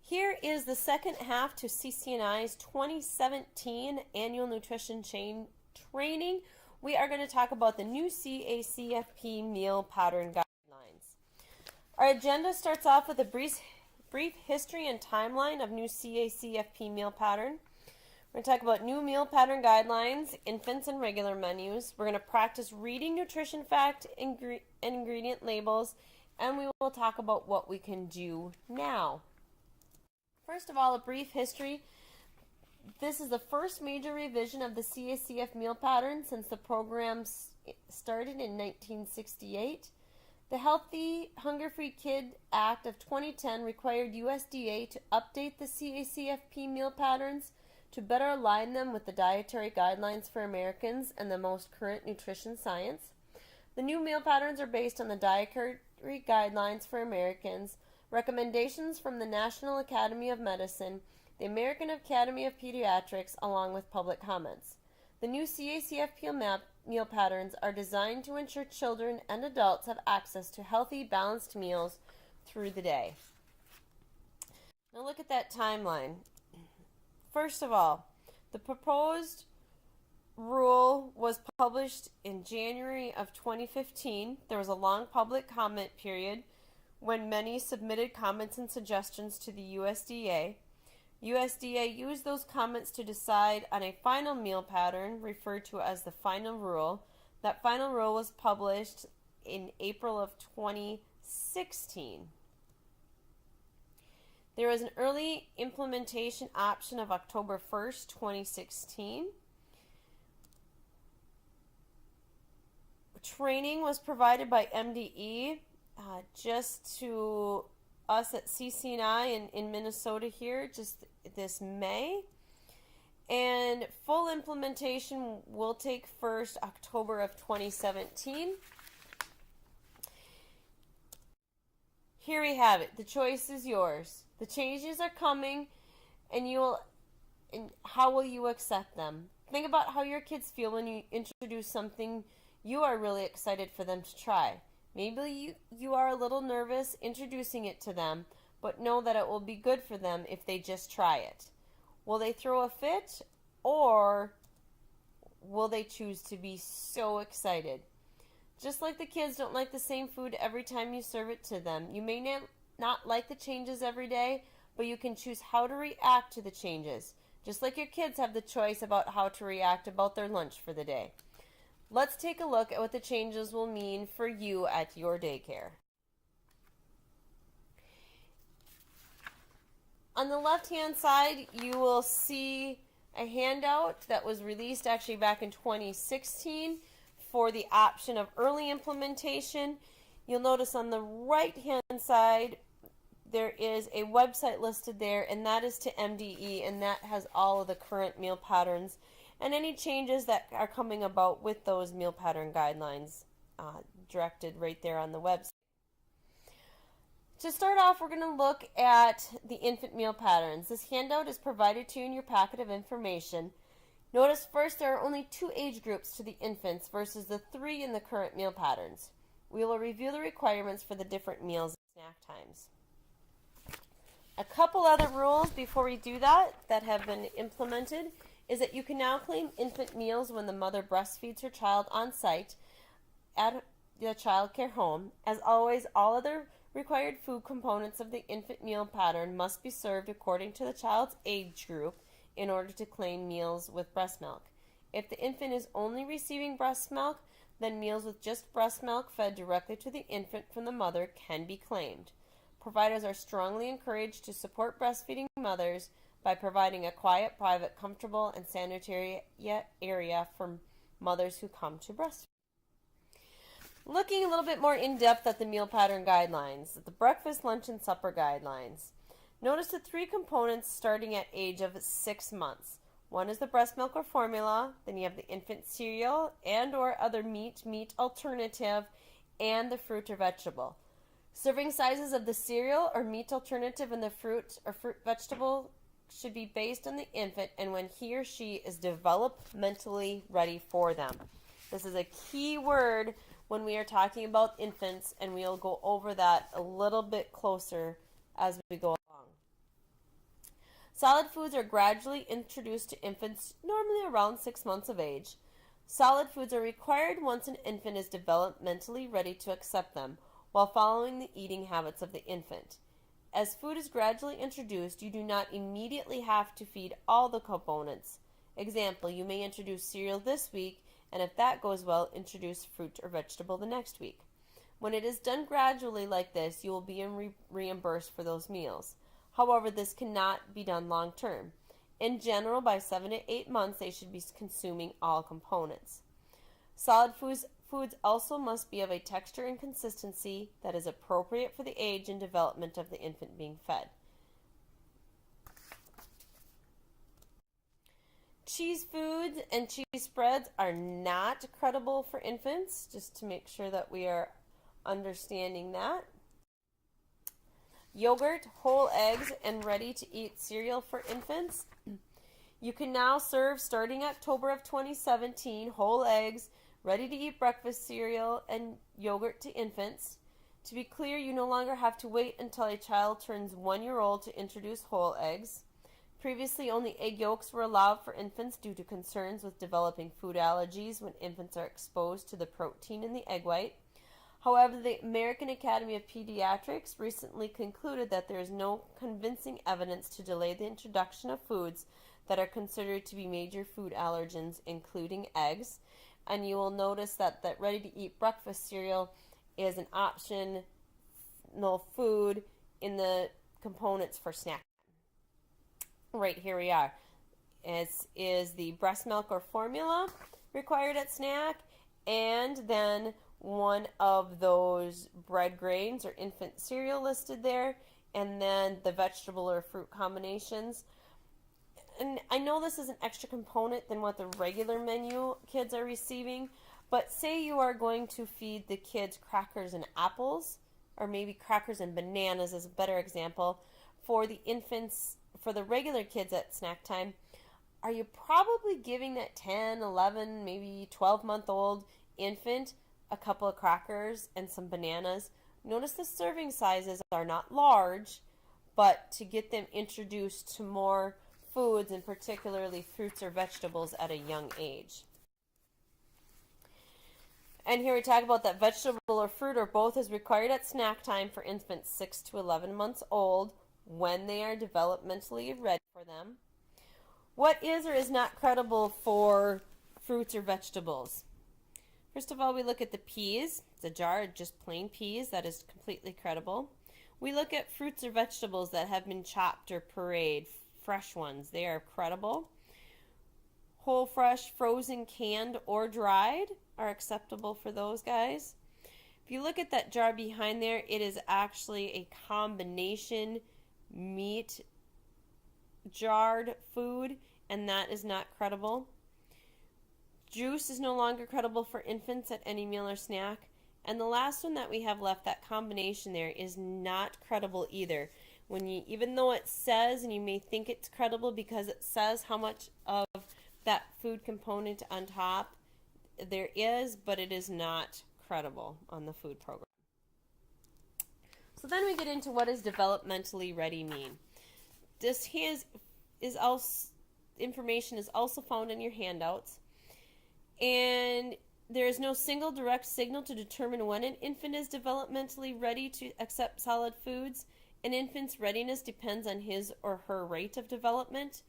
Here is the second half to CCNI's 2017 Annual Nutrition Chain Training. We are going to talk about the new CACFP meal pattern guidelines. Our agenda starts off with a brief history and timeline of new CACFP meal pattern. We're going to talk about new meal pattern guidelines, infants and regular menus. We're going to practice reading nutrition fact and ingredient labels, and we will talk about what we can do now. First of all, a brief history. This is the first major revision of the CACF meal pattern since the program started in 1968. The Healthy Hunger-Free Kid Act of 2010 required USDA to update the CACFP meal patterns to better align them with the dietary guidelines for Americans and the most current nutrition science. The new meal patterns are based on the dietary guidelines for Americans, recommendations from the National Academy of Medicine, the American Academy of Pediatrics, along with public comments. The new CACF meal patterns are designed to ensure children and adults have access to healthy, balanced meals through the day. Now look at that timeline. First of all, the proposed rule was published in January of 2015. There was a long public comment period when many submitted comments and suggestions to the USDA. USDA used those comments to decide on a final meal pattern referred to as the final rule. That final rule was published in April of 2016. There was an early implementation option of October 1st, 2016. Training was provided by MDE just to us at CCNI in Minnesota here just this May. And full implementation will take first October of 2017. Here we have it. The choice is yours. The changes are coming, and how will you accept them? Think about how your kids feel when you introduce something you are really excited for them to try. Maybe you are a little nervous introducing it to them, but know that it will be good for them if they just try it. Will they throw a fit, or will they choose to be so excited? Just like the kids don't like the same food every time you serve it to them. You may not like the changes every day, but you can choose how to react to the changes. Just like your kids have the choice about how to react about their lunch for the day. Let's take a look at what the changes will mean for you at your daycare. On the left-hand side, you will see a handout that was released actually back in 2016 for the option of early implementation. You'll notice on the right-hand side, there is a website listed there, and that is to MDE, and that has all of the current meal patterns and any changes that are coming about with those meal pattern guidelines directed right there on the website. To start off, we're going to look at the infant meal patterns. This handout is provided to you in your packet of information. Notice first there are only 2 age groups to the infants versus the 3 in the current meal patterns. We will review the requirements for the different meals and snack times. A couple other rules before we do that have been implemented is that you can now claim infant meals when the mother breastfeeds her child on site at the child care home. As always, all other required food components of the infant meal pattern must be served according to the child's age group in order to claim meals with breast milk. If the infant is only receiving breast milk, then meals with just breast milk fed directly to the infant from the mother can be claimed. Providers are strongly encouraged to support breastfeeding mothers by providing a quiet, private, comfortable, and sanitary area for mothers who come to breastfeed. Looking a little bit more in depth at the meal pattern guidelines, the breakfast, lunch, and supper guidelines. Notice the 3 components starting at age of 6 months. One is the breast milk or formula, then you have the infant cereal and or other meat alternative, and the fruit or vegetable. Serving sizes of the cereal or meat alternative and the fruit or vegetable should be based on the infant and when he or she is developmentally ready for them. This is a key word when we are talking about infants, and we'll go over that a little bit closer as we go along. Solid foods are gradually introduced to infants normally around 6 months of age. Solid foods are required once an infant is developmentally ready to accept them, while following the eating habits of the infant. As food is gradually introduced, you do not immediately have to feed all the components. Example, you may introduce cereal this week, and if that goes well, introduce fruit or vegetable the next week. When it is done gradually like this, you will be reimbursed for those meals. However, this cannot be done long term. In general, by 7 to 8 months, they should be consuming all components. Solid foods also must be of a texture and consistency that is appropriate for the age and development of the infant being fed. Cheese foods and cheese spreads are not credible for infants, just to make sure that we are understanding that. Yogurt, whole eggs, and ready-to-eat cereal for infants. You can now serve, starting October of 2017, whole eggs, ready-to-eat breakfast cereal, and yogurt to infants. To be clear, you no longer have to wait until a child turns 1 year old to introduce whole eggs. Previously, only egg yolks were allowed for infants due to concerns with developing food allergies when infants are exposed to the protein in the egg white. However, the American Academy of Pediatrics recently concluded that there is no convincing evidence to delay the introduction of foods that are considered to be major food allergens, including eggs. And you will notice that ready-to-eat breakfast cereal is an optional food in the components for snack. Right here we are. Is the breast milk or formula required at snack, and then one of those bread grains or infant cereal listed there, and then the vegetable or fruit combinations. And I know this is an extra component than what the regular menu kids are receiving, but say you are going to feed the kids crackers and apples, or maybe crackers and bananas is a better example, for the infants, for the regular kids at snack time. Are you probably giving that 10, 11, maybe 12-month-old infant a couple of crackers and some bananas? Notice the serving sizes are not large, but to get them introduced to more foods, and particularly fruits or vegetables at a young age. And here we talk about that vegetable or fruit or both is required at snack time for infants 6 to 11 months old when they are developmentally ready for them. What is or is not credible for fruits or vegetables? First of all, we look at the peas. It's a jar of just plain peas. That is completely credible. We look at fruits or vegetables that have been chopped or pureed, fresh ones. They are credible. Whole, fresh, frozen, canned, or dried are acceptable for those guys. If you look at that jar behind there, it is actually a combination meat jarred food, and that is not credible. Juice is no longer credible for infants at any meal or snack. And the last one that we have left, that combination there, is not credible either. Even though it says, and you may think it's credible because it says how much of that food component on top there is, but it is not credible on the food program. So then we get into what does developmentally ready mean. This information is also found in your handouts. And there is no single direct signal to determine when an infant is developmentally ready to accept solid foods. An infant's readiness depends on his or her rate of development.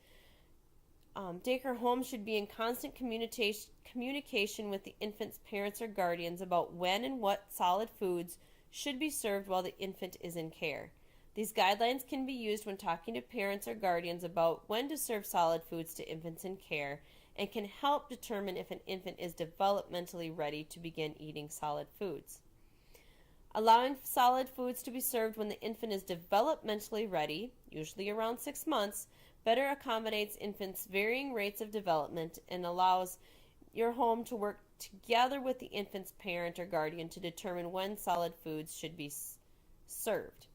Daycare homes should be in constant communication with the infant's parents or guardians about when and what solid foods should be served while the infant is in care. These guidelines can be used when talking to parents or guardians about when to serve solid foods to infants in care, and can help determine if an infant is developmentally ready to begin eating solid foods. Allowing solid foods to be served when the infant is developmentally ready, usually around 6 months, better accommodates infants' varying rates of development and allows your home to work together with the infant's parent or guardian to determine when solid foods should be served.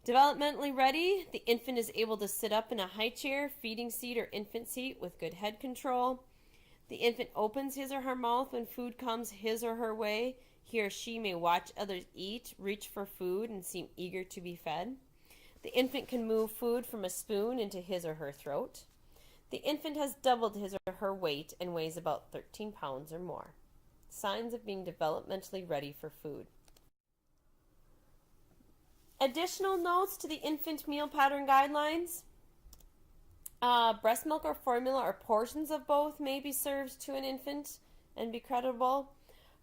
Developmentally ready, the infant is able to sit up in a high chair, feeding seat, or infant seat with good head control. The infant opens his or her mouth when food comes his or her way. He or she may watch others eat, reach for food, and seem eager to be fed. The infant can move food from a spoon into his or her throat. The infant has doubled his or her weight and weighs about 13 pounds or more. Signs of being developmentally ready for food. Additional notes to the infant meal pattern guidelines. Breast milk or formula or portions of both may be served to an infant and be credible.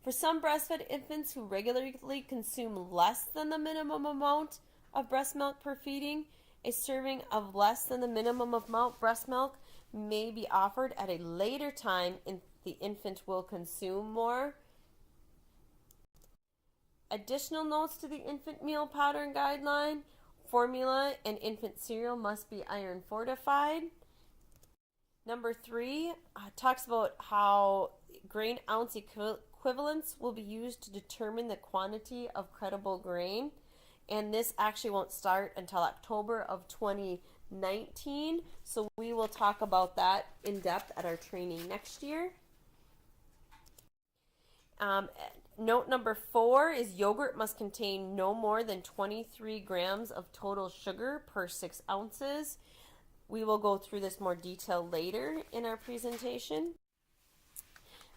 For some breastfed infants who regularly consume less than the minimum amount of breast milk per feeding, a serving of less than the minimum amount breast milk may be offered at a later time if the infant will consume more. Additional notes to the infant meal pattern guideline: formula and infant cereal must be iron fortified. Number 3 talks about how grain ounce equivalents will be used to determine the quantity of credible grain, and this actually won't start until October of 2019, so we will talk about that in depth at our training next year. Note number 4 is yogurt must contain no more than 23 grams of total sugar per 6 ounces. We will go through this more detail later in our presentation.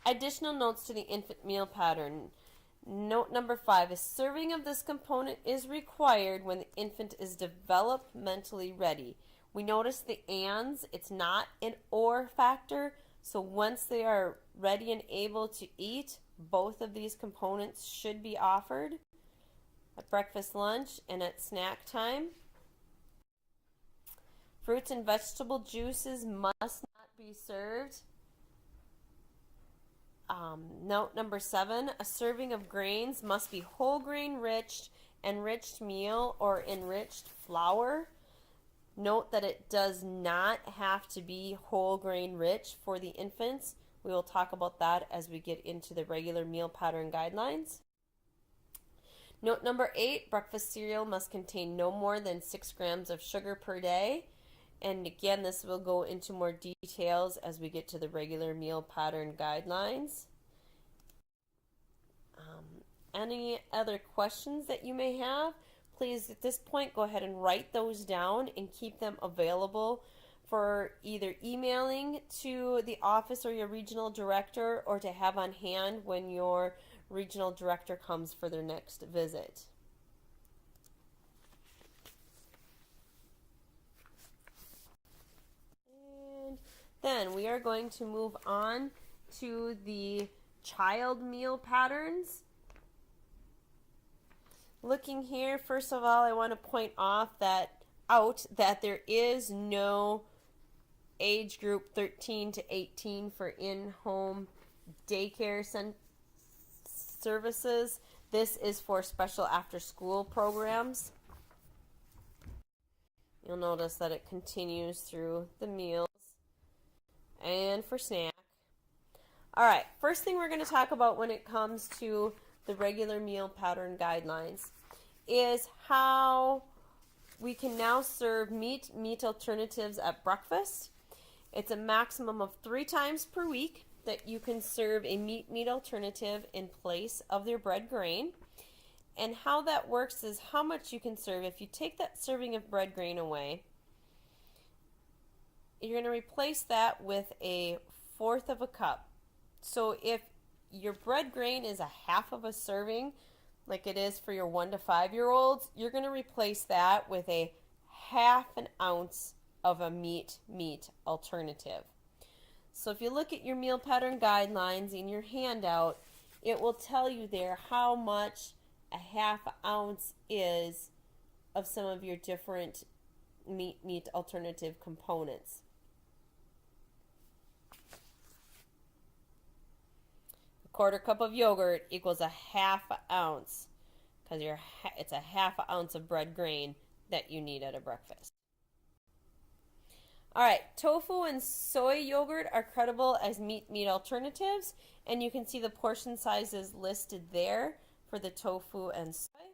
Additional notes to the infant meal pattern. Note number 5, a serving of this component is required when the infant is developmentally ready. We notice the ands, it's not an or factor, so once they are ready and able to eat, both of these components should be offered at breakfast, lunch, and at snack time. Fruits and vegetable juices must not be served. Note number 7, a serving of grains must be whole grain rich, enriched meal, or enriched flour. Note that it does not have to be whole grain rich for the infants. We will talk about that as we get into the regular meal pattern guidelines. Note number 8, breakfast cereal must contain no more than 6 grams of sugar per day. And again, this will go into more details as we get to the regular meal pattern guidelines. Any other questions that you may have, please at this point go ahead and write those down and keep them available for either emailing to the office or your regional director, or to have on hand when your regional director comes for their next visit. And then we are going to move on to the child meal patterns. Looking here, first of all, I want to point out that there is no age group 13 to 18 for in-home daycare services. This is for special after-school programs. You'll notice that it continues through the meals and for snack. All right, first thing we're going to talk about when it comes to the regular meal pattern guidelines is how we can now serve meat alternatives at breakfast. It's a maximum of 3 times per week that you can serve a meat alternative in place of their bread grain. And how that works is how much you can serve. If you take that serving of bread grain away, you're going to replace that with a 1/4 of a cup. So if your bread grain is a 1/2 of a serving, like it is for your 1 to 5-year-olds, you're going to replace that with a 1/2 an ounce of a meat alternative. So if you look at your meal pattern guidelines in your handout, it will tell you there how much a 1/2 ounce is of some of your different meat alternative components. A 1/4 cup of yogurt equals a 1/2 ounce, because it's a 1/2 ounce of bread grain that you need at a breakfast. All right, tofu and soy yogurt are credible as meat alternatives, and you can see the portion sizes listed there for the tofu and soy.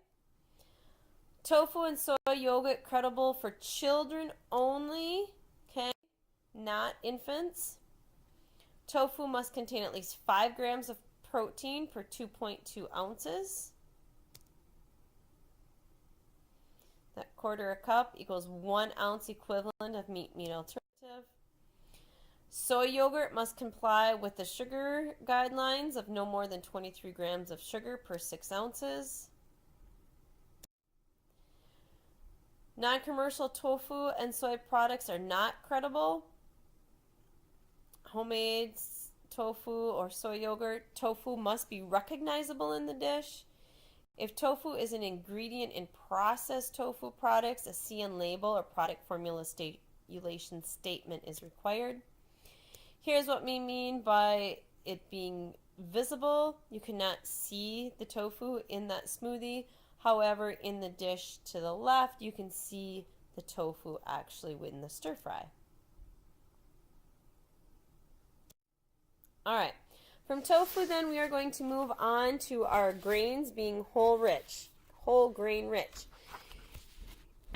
Tofu and soy yogurt credible for children only, okay, not infants. Tofu must contain at least 5 grams of protein per 2.2 ounces. That quarter a cup equals 1 ounce equivalent of meat alternative. Soy yogurt must comply with the sugar guidelines of no more than 23 grams of sugar per 6 ounces. Non-commercial tofu and soy products are not credible. Homemade tofu or soy yogurt, tofu must be recognizable in the dish. If tofu is an ingredient in processed tofu products, a CN label or product formulation statement is required. Here's what we mean by it being visible. You cannot see the tofu in that smoothie. However, in the dish to the left, you can see the tofu actually in the stir fry. All right, from tofu then we are going to move on to our grains being whole grain rich.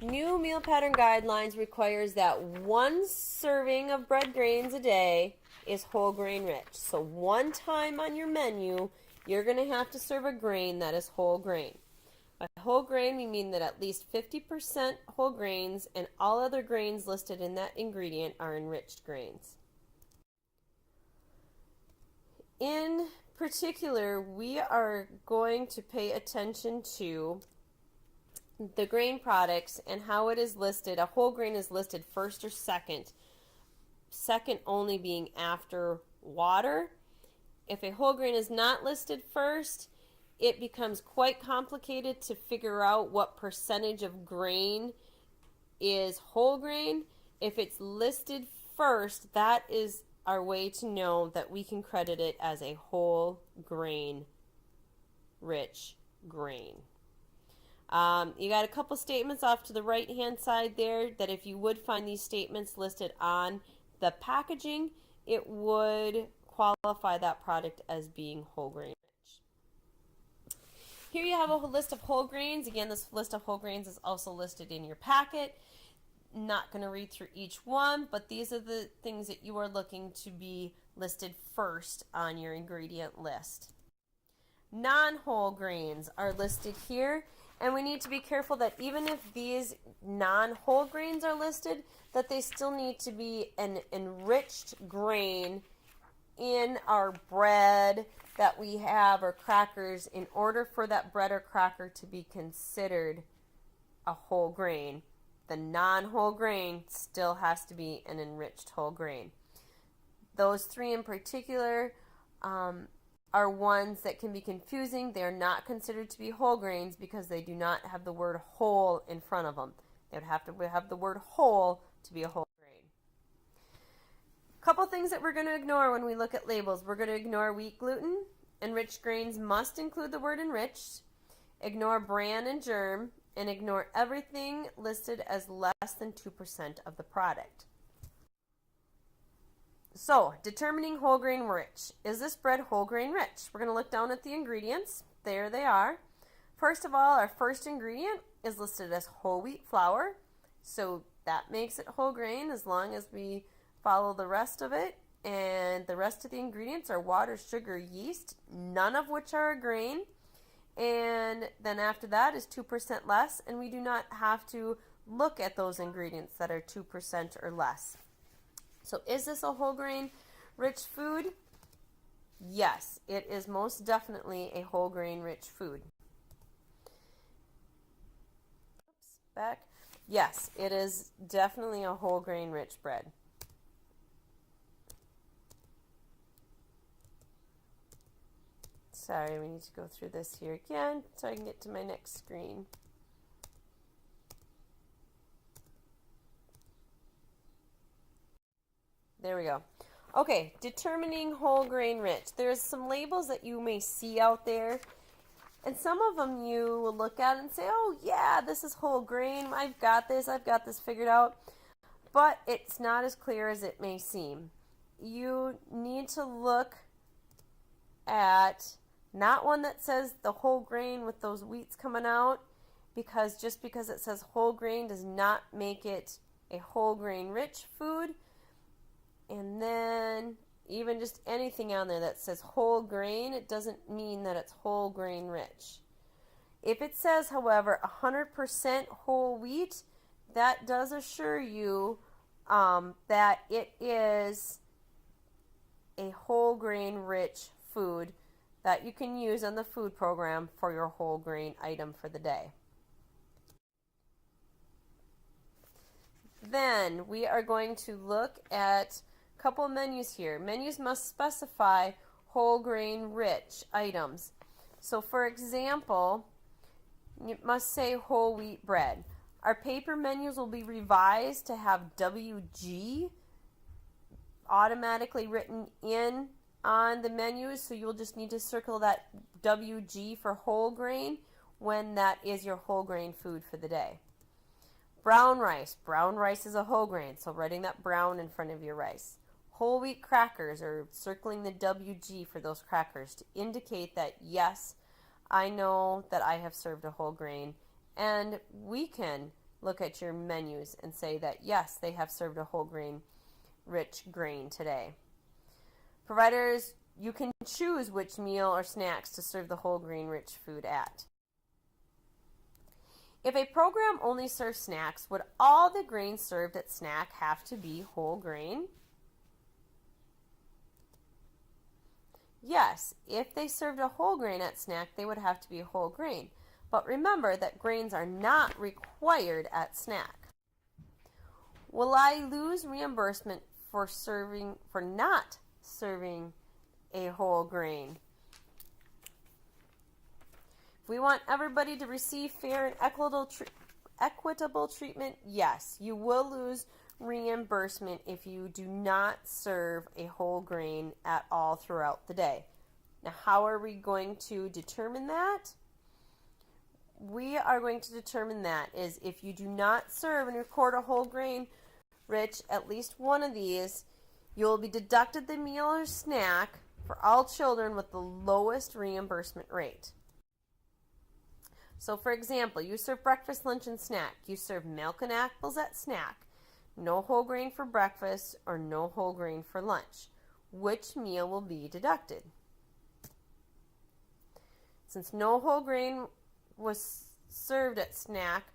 New meal pattern guidelines requires that 1 serving of bread grains a day is whole grain rich. So one time on your menu, you're going to have to serve a grain that is whole grain. By whole grain, we mean that at least 50% whole grains and all other grains listed in that ingredient are enriched grains. In particular, we are going to pay attention to the grain products and how it is listed. A whole grain is listed first or second, second only being after water. If a whole grain is not listed first, it becomes quite complicated to figure out what percentage of grain is whole grain. If it's listed first, that is our way to know that we can credit it as a whole grain rich grain. You got a couple statements off to the right hand side there that if you would find these statements listed on the packaging, it would qualify that product as being whole grain rich. Here you have a list of whole grains. Again, this list of whole grains is also listed in your packet. Not going to read through each one, but these are the things that you are looking to be listed first on your ingredient list. Non-whole grains are listed here, and we need to be careful that even if these non-whole grains are listed, that they still need to be an enriched grain in our bread that we have or crackers in order for that bread or cracker to be considered a whole grain. The non-whole grain still has to be an enriched whole grain. Those 3 in particular are ones that can be confusing. They are not considered to be whole grains because they do not have the word whole in front of them. They would have to have the word whole to be a whole grain. A couple things that we're going to ignore when we look at labels. We're going to ignore wheat gluten. Enriched grains must include the word enriched. Ignore bran and germ. And ignore everything listed as less than 2% of the product. So, determining whole grain rich. Is this bread whole grain rich? We're going to look down at the ingredients. There they are. First of all, our first ingredient is listed as whole wheat flour. So that makes it whole grain as long as we follow the rest of it. And the rest of the ingredients are water, sugar, yeast, none of which are a grain. And then after that is 2% less, and we do not have to look at those ingredients that are 2% or less. So is this a whole grain rich food? Yes, it is most definitely a whole grain rich food. Oops, back. Yes, it is definitely a whole grain rich bread. Sorry, we need to go through this here again so I can get to my next screen. There we go. Okay, determining whole grain rich. There's some labels that you may see out there, and some of them you will look at and say, oh yeah, this is whole grain, I've got this figured out. But it's not as clear as it may seem. You need to look at not one that says the whole grain with those wheats coming out, because just because it says whole grain does not make it a whole grain rich food. And then even just anything on there that says whole grain, it doesn't mean that it's whole grain rich. If it says, however, 100% whole wheat, that does assure you that it is a whole grain rich food that you can use on the food program for your whole grain item for the day. Then we are going to look at a couple menus here. Menus must specify whole grain rich items. So for example, it must say whole wheat bread. Our paper menus will be revised to have WG automatically written in on the menus, so you'll just need to circle that WG for whole grain when that is your whole grain food for the day. Brown rice. Brown rice is a whole grain, so writing that brown in front of your rice. Whole wheat crackers, or circling the WG for those crackers to indicate that yes, I know that I have served a whole grain, and we can look at your menus and say that yes, they have served a whole grain rich grain today. Providers, you can choose which meal or snacks to serve the whole grain rich food at. If a program only serves snacks, would all the grains served at snack have to be whole grain? Yes, if they served a whole grain at snack, they would have to be whole grain. But remember that grains are not required at snack. Will I lose reimbursement for not serving a whole grain? If we want everybody to receive fair and equitable treatment, yes, you will lose reimbursement if you do not serve a whole grain at all throughout the day. Now, how are we going to determine that? We are going to determine that is if you do not serve and record a whole grain rich at least one of these, you will be deducted the meal or snack for all children with the lowest reimbursement rate. So for example, you serve breakfast, lunch, and snack. You serve milk and apples at snack. No whole grain for breakfast or no whole grain for lunch. Which meal will be deducted? Since no whole grain was served at snack,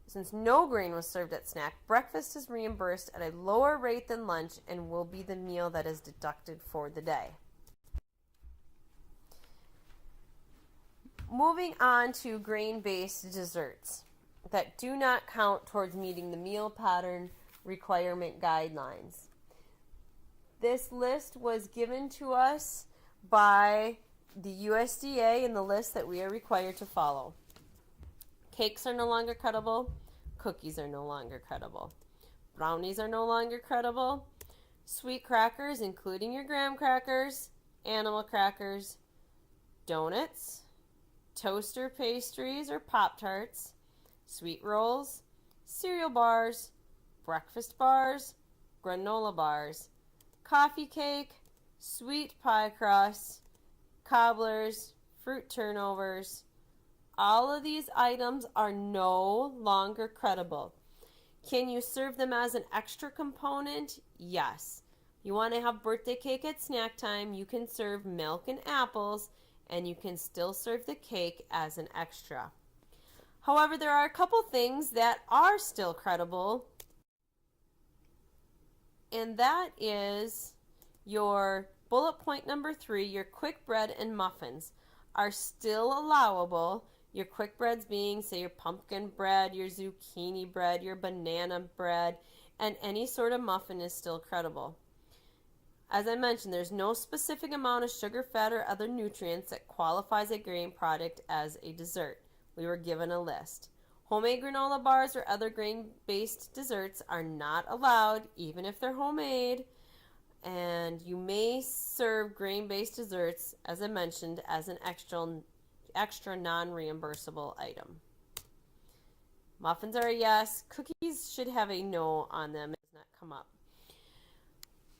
since no grain was served at snack, breakfast is reimbursed at a lower rate than lunch and will be the meal that is deducted for the day. Moving on to grain-based desserts that do not count towards meeting the meal pattern requirement guidelines. This list was given to us by the USDA in the list that we are required to follow. Cakes are no longer credible. Cookies are no longer credible. Brownies are no longer credible. Sweet crackers, including your graham crackers, animal crackers, donuts, toaster pastries or Pop-Tarts, sweet rolls, cereal bars, breakfast bars, granola bars, coffee cake, sweet pie crusts, cobblers, fruit turnovers. All of these items are no longer credible. Can you serve them as an extra component? Yes. You want to have birthday cake at snack time, you can serve milk and apples, and you can still serve the cake as an extra. However, there are a couple things that are still credible, and that is your bullet point number 3, your quick bread and muffins are still allowable. Your quick breads being, say, your pumpkin bread, your zucchini bread, your banana bread, and any sort of muffin is still credible. As I mentioned, there's no specific amount of sugar, fat, or other nutrients that qualifies a grain product as a dessert. We were given a list. Homemade granola bars or other grain-based desserts are not allowed, even if they're homemade. And you may serve grain-based desserts, as I mentioned, as an extra non-reimbursable item. Muffins are a yes. Cookies should have a no on them. It does not come up.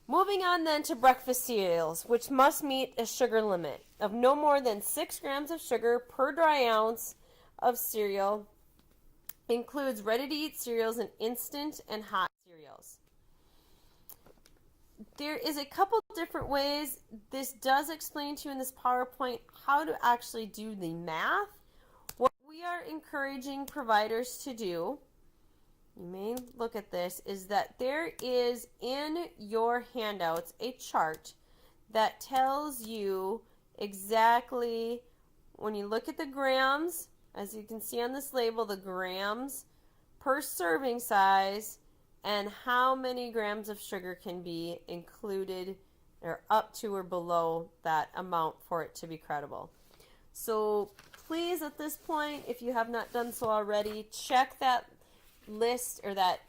Moving on then to breakfast cereals, which must meet a sugar limit of no more than 6 grams of sugar per dry ounce of cereal. Includes ready-to-eat cereals and instant and hot cereals. There is a couple different ways. This does explain to you in this PowerPoint how to actually do the math. What we are encouraging providers to do, you may look at this, is that there is in your handouts a chart that tells you exactly, when you look at the grams, as you can see on this label, the grams per serving size and how many grams of sugar can be included or up to or below that amount for it to be credible. So please, at this point, if you have not done so already, check that list or that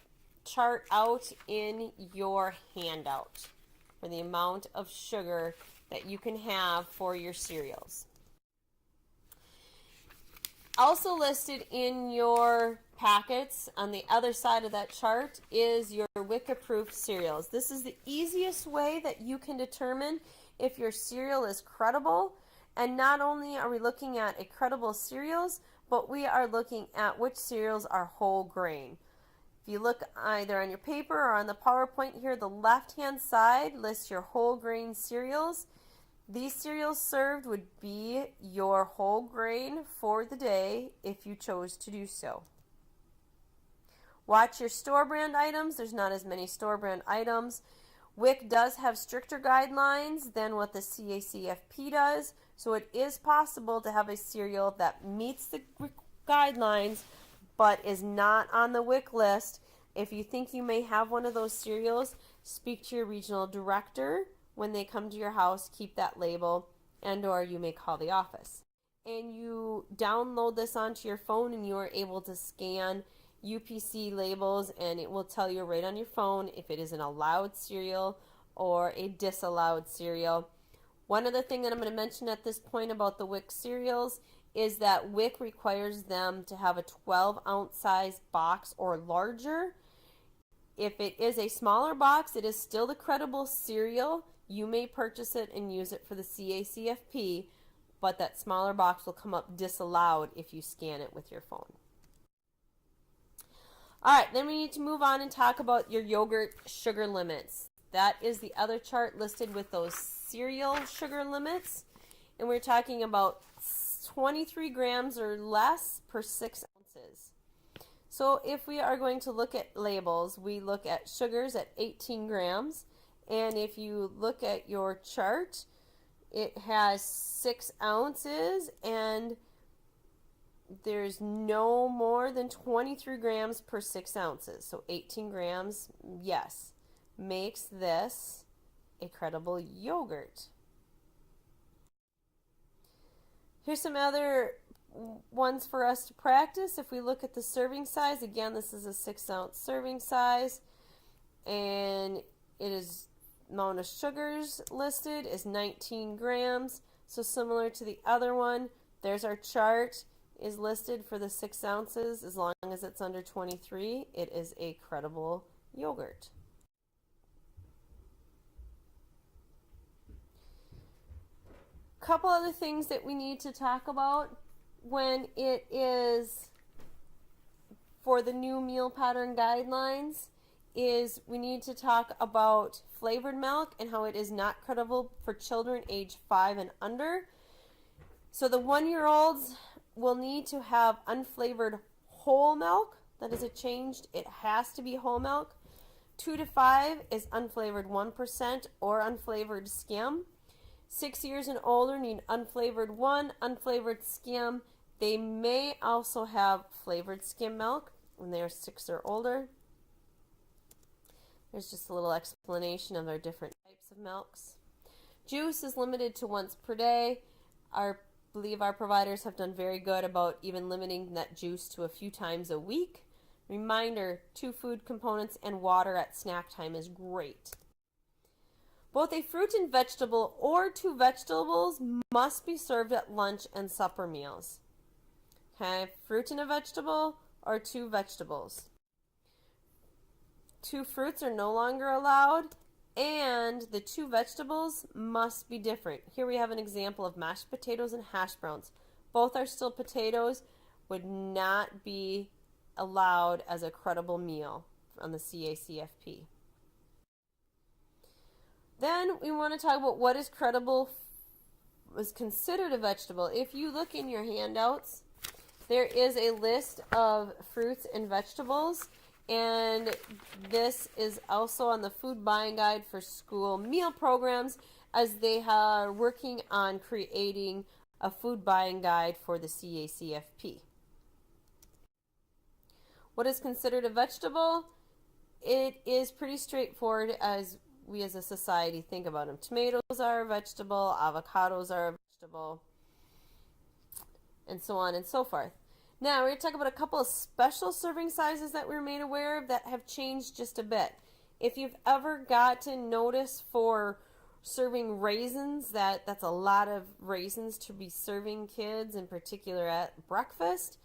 chart out in your handout for the amount of sugar that you can have for your cereals. Also listed in your packets on the other side of that chart is your WIC approved cereals. This is the easiest way that you can determine if your cereal is credible. And not only are we looking at a credible cereals, but we are looking at which cereals are whole grain. If you look either on your paper or on the PowerPoint here, the left-hand side lists your whole grain cereals. These cereals served would be your whole grain for the day if you chose to do so. Watch your store brand items. There's not as many store brand items. WIC does have stricter guidelines than what the CACFP does, so it is possible to have a cereal that meets the guidelines but is not on the WIC list. If you think you may have one of those cereals, speak to your regional director when they come to your house, keep that label, and or you may call the office. And you download this onto your phone and you are able to scan UPC labels and it will tell you right on your phone if it is an allowed cereal or a disallowed cereal. One other thing that I'm going to mention at this point about the WIC cereals is that WIC requires them to have a 12-ounce size box or larger. If it is a smaller box, it is still the credible cereal. You may purchase it and use it for the CACFP, but that smaller box will come up disallowed if you scan it with your phone. Alright, then we need to move on and talk about your yogurt sugar limits. That is the other chart listed with those cereal sugar limits. And we're talking about 23 grams or less per 6 ounces. So if we are going to look at labels, we look at sugars at 18 grams. And if you look at your chart, it has 6 ounces and there's no more than 23 grams per 6 ounces. So 18 grams, yes, makes this a credible yogurt. Here's some other ones for us to practice. If we look at the serving size, again, this is a 6-ounce serving size, and it is amount of sugars listed is 19 grams. So similar to the other one, there's our chart is listed for the 6 ounces. As long as it's under 23, it is a credible yogurt. Couple other things that we need to talk about when it is for the new meal pattern guidelines is we need to talk about flavored milk and how it is not credible for children age 5 and under. So the 1-year-olds will need to have unflavored whole milk. That is a change. It has to be whole milk. 2 to 5 is unflavored 1% or unflavored skim. 6 years and older need unflavored 1, unflavored skim. They may also have flavored skim milk when they are 6 or older. There's just a little explanation of our different types of milks. Juice is limited to once per day. I believe our providers have done very good about even limiting that juice to a few times a week. Reminder, 2 food components and water at snack time is great. Both a fruit and vegetable or 2 vegetables must be served at lunch and supper meals. Okay, fruit and a vegetable or 2 vegetables. 2 fruits are no longer allowed, and the 2 vegetables must be different. Here we have an example of mashed potatoes and hash browns. Both are still potatoes, would not be allowed as a credible meal on the CACFP. Then we want to talk about what is credible, is considered a vegetable. If you look in your handouts, there is a list of fruits and vegetables, and this is also on the food buying guide for school meal programs, as they are working on creating a food buying guide for the CACFP. What is considered a vegetable? It is pretty straightforward as we as a society think about them. Tomatoes are a vegetable, avocados are a vegetable, and so on and so forth. Now, we're going to talk about a couple of special serving sizes that we're made aware of that have changed just a bit. If you've ever gotten notice for serving raisins, that's a lot of raisins to be serving kids, in particular at breakfast,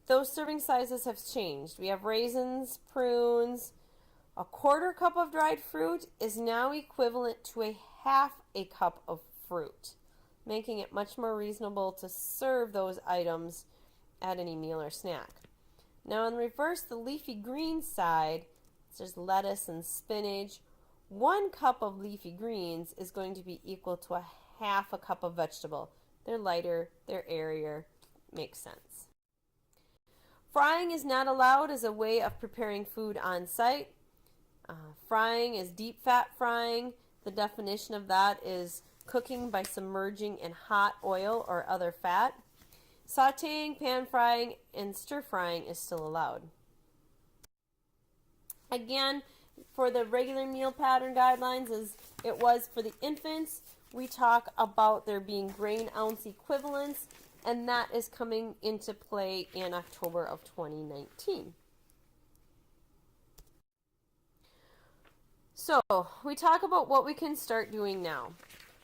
those serving sizes have changed. We have raisins, prunes. A quarter cup of dried fruit is now equivalent to a half a cup of fruit, making it much more reasonable to serve those items at any meal or snack. Now, in reverse, the leafy green side, there's lettuce and spinach. 1 cup of leafy greens is going to be equal to a half a cup of vegetable. They're lighter, they're airier, makes sense. Frying is not allowed as a way of preparing food on site. Frying is deep fat frying. The definition of that is cooking by submerging in hot oil or other fat. Sautéing, pan frying, and stir frying is still allowed. Again, for the regular meal pattern guidelines, as it was for the infants, we talk about there being grain ounce equivalents, and that is coming into play in October of 2019. So, we talk about what we can start doing now.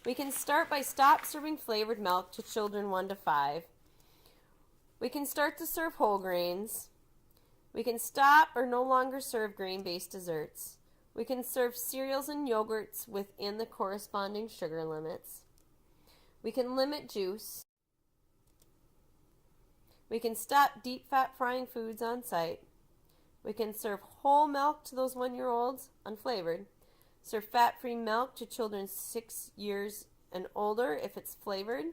We can start by stop serving flavored milk to children 1 to 5. We can start to serve whole grains. We can stop or no longer serve grain-based desserts. We can serve cereals and yogurts within the corresponding sugar limits. We can limit juice. We can stop deep fat frying foods on site. We can serve whole milk to those 1-year-olds, unflavored. Serve fat-free milk to children 6 years and older if it's flavored.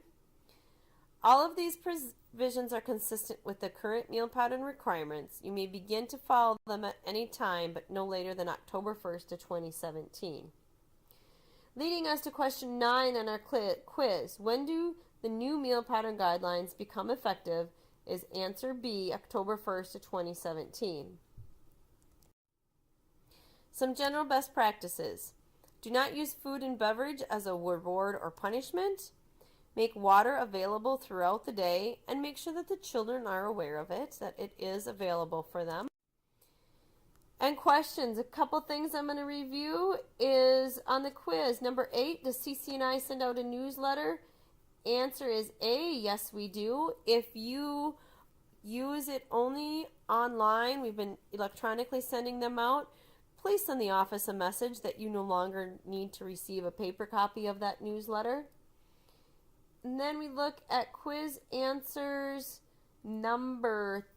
All of these provisions are consistent with the current meal pattern requirements. You may begin to follow them at any time, but no later than October 1st of 2017. Leading us to question 9 on our quiz. When do the new meal pattern guidelines become effective? Is answer B, October 1st of 2017. Some general best practices. Do not use food and beverage as a reward or punishment. Make water available throughout the day, and make sure that the children are aware of it, that it is available for them. And questions. A couple things I'm going to review is on the quiz. Number 8, does CC&I send out a newsletter? Answer is A, yes we do. If you use it only online, we've been electronically sending them out, please send the office a message that you no longer need to receive a paper copy of that newsletter. And then we look at quiz answers number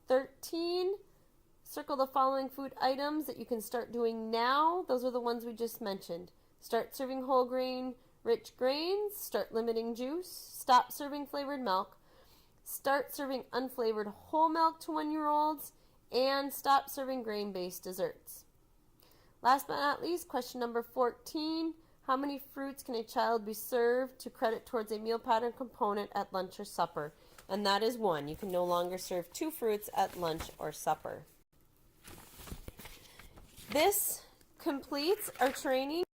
13. Circle the following food items that you can start doing now. Those are the ones we just mentioned. Start serving whole grain rich grains. Start limiting juice. Stop serving flavored milk. Start serving unflavored whole milk to 1-year-olds. And stop serving grain-based desserts. Last but not least, question number 14. How many fruits can a child be served to credit towards a meal pattern component at lunch or supper? And that is 1. You can no longer serve 2 fruits at lunch or supper. This completes our training.